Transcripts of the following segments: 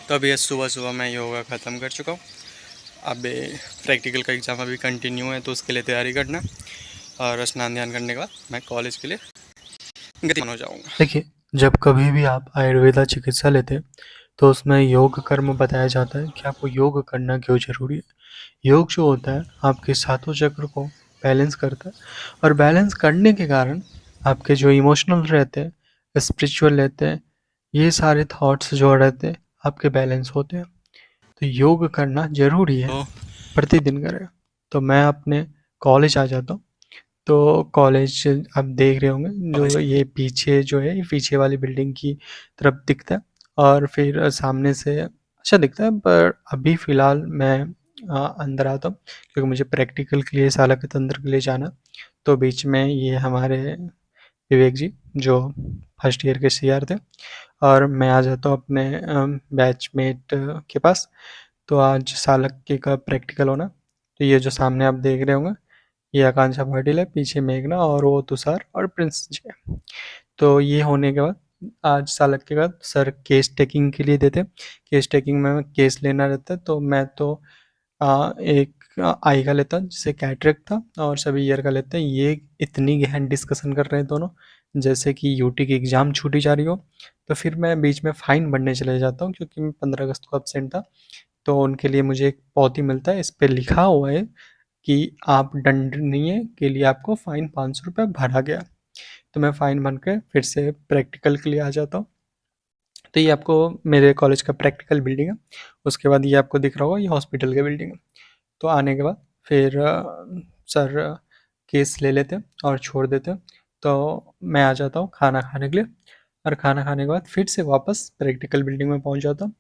तो अभी सुबह सुबह मैं योगा ख़त्म कर चुका हूँ। अब प्रैक्टिकल का एग्ज़ाम अभी कंटिन्यू है, तो उसके लिए तैयारी करना है। और स्नान ध्यान करने के बाद मैं कॉलेज के लिए गतिमान हो जाऊँगा। देखिए, जब कभी भी आप आयुर्वेदा चिकित्सा लेते हैं, तो उसमें योग कर्म बताया जाता है कि आपको योग करना क्यों ज़रूरी है। योग जो होता है, आपके सातों चक्र को बैलेंस करता है और बैलेंस करने के कारण आपके जो इमोशनल रहते हैं, स्पिरिचुअल रहते हैं, ये सारे थॉट्स जो रहते हैं, आपके बैलेंस होते हैं। तो योग करना ज़रूरी है, तो प्रतिदिन करें। तो मैं अपने कॉलेज आ जाता हूँ। तो कॉलेज आप देख रहे होंगे कॉलेज जो ये पीछे जो है, ये पीछे वाली बिल्डिंग की तरफ दिखता है और फिर सामने से अच्छा दिखता है, पर अभी फ़िलहाल मैं अंदर आता हूँ क्योंकि मुझे प्रैक्टिकल के लिए सालक तंत्र के लिए जाना। तो बीच में ये हमारे विवेक जी जो फर्स्ट ईयर के सीआर थे और मैं आ जाता हूँ अपने बैचमेट के पास। तो आज सालक के का प्रैक्टिकल होना। तो ये जो सामने आप देख रहे होंगे, ये आकांक्षा पाटिल है, पीछे मेघना और वो तुषार और प्रिंस जी है। तो ये होने के बाद आज सालक के बाद सर केस टेकिंग के लिए देते। केस टेकिंग में केस लेना रहता है, तो मैं तो एक आई का लेता जिसे कैटरेक्ट था और सभी ईयर का लेते हैं। ये इतनी गहन डिस्कशन कर रहे हैं दोनों, जैसे कि यूटी की एग्ज़ाम छूटी जा रही हो। तो फिर मैं बीच में फ़ाइन भरने चले जाता हूँ क्योंकि मैं 15 अगस्त को एब्सेंट था। तो उनके लिए मुझे एक पावती मिलता है, इस पे लिखा हुआ है कि आप दंडनीय के लिए आपको फ़ाइन 500 रुपये भरा गया। तो मैं फ़ाइन भर के फिर से प्रैक्टिकल के लिए आ जाता हूँ। तो ये आपको मेरे कॉलेज का प्रैक्टिकल बिल्डिंग है। उसके बाद ये आपको दिख रहा होगा, ये हॉस्पिटल की बिल्डिंग है। तो आने के बाद फिर सर केस ले लेते हैं और छोड़ देते हैं। तो मैं आ जाता हूँ खाना खाने के लिए और खाना खाने के बाद फिर से वापस प्रैक्टिकल बिल्डिंग में पहुँच जाता हूँ।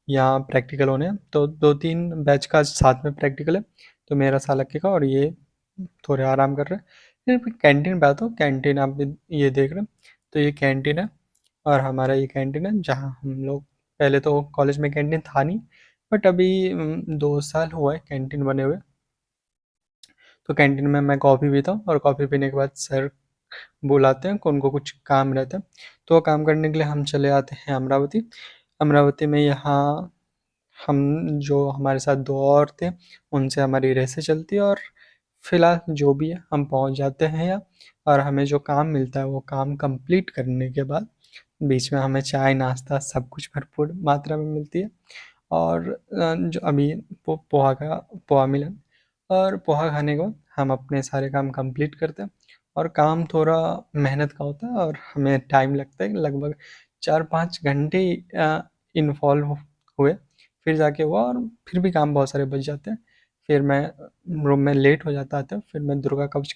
यहाँ प्रैक्टिकल होने हैं, तो 2-3 बैच का साथ में प्रैक्टिकल है। तो मेरा सालक का और ये थोड़े आराम कर रहे हैं। फिर कैंटीन पे आता हूँ। कैंटीन आप भी ये देख रहे हैं, तो ये कैंटीन है और हमारा ये कैंटीन है जहाँ हम लोग, पहले तो कॉलेज में कैंटीन था नहीं, बट अभी 2 साल हुआ है कैंटीन बने हुए। तो कैंटीन में मैं कॉफ़ी पीता हूँ और कॉफ़ी पीने के बाद सर बुलाते हैं कि उनको कुछ काम रहता है। तो वो काम करने के लिए हम चले आते हैं अमरावती। अमरावती में यहाँ हम जो हमारे साथ 2 और थे, उनसे हमारी रेसें चलती है और फिलहाल जो भी है हम पहुँच जाते हैं यहाँ। और हमें जो काम मिलता है वो काम कंप्लीट करने के बाद बीच में हमें चाय नाश्ता सब कुछ भरपूर मात्रा में मिलती है। और जो अभी पोहा का पोहा मिला और पोहा खाने के बाद हम अपने सारे काम कंप्लीट करते हैं। और काम थोड़ा मेहनत का होता है और हमें टाइम लगता है, लगभग 4-5 घंटे इन्वॉल्व हुए, फिर जाके हुआ और फिर भी काम बहुत सारे बच जाते हैं। फिर मैं रूम में लेट हो जाता था, फिर मैं दुर्गा कवच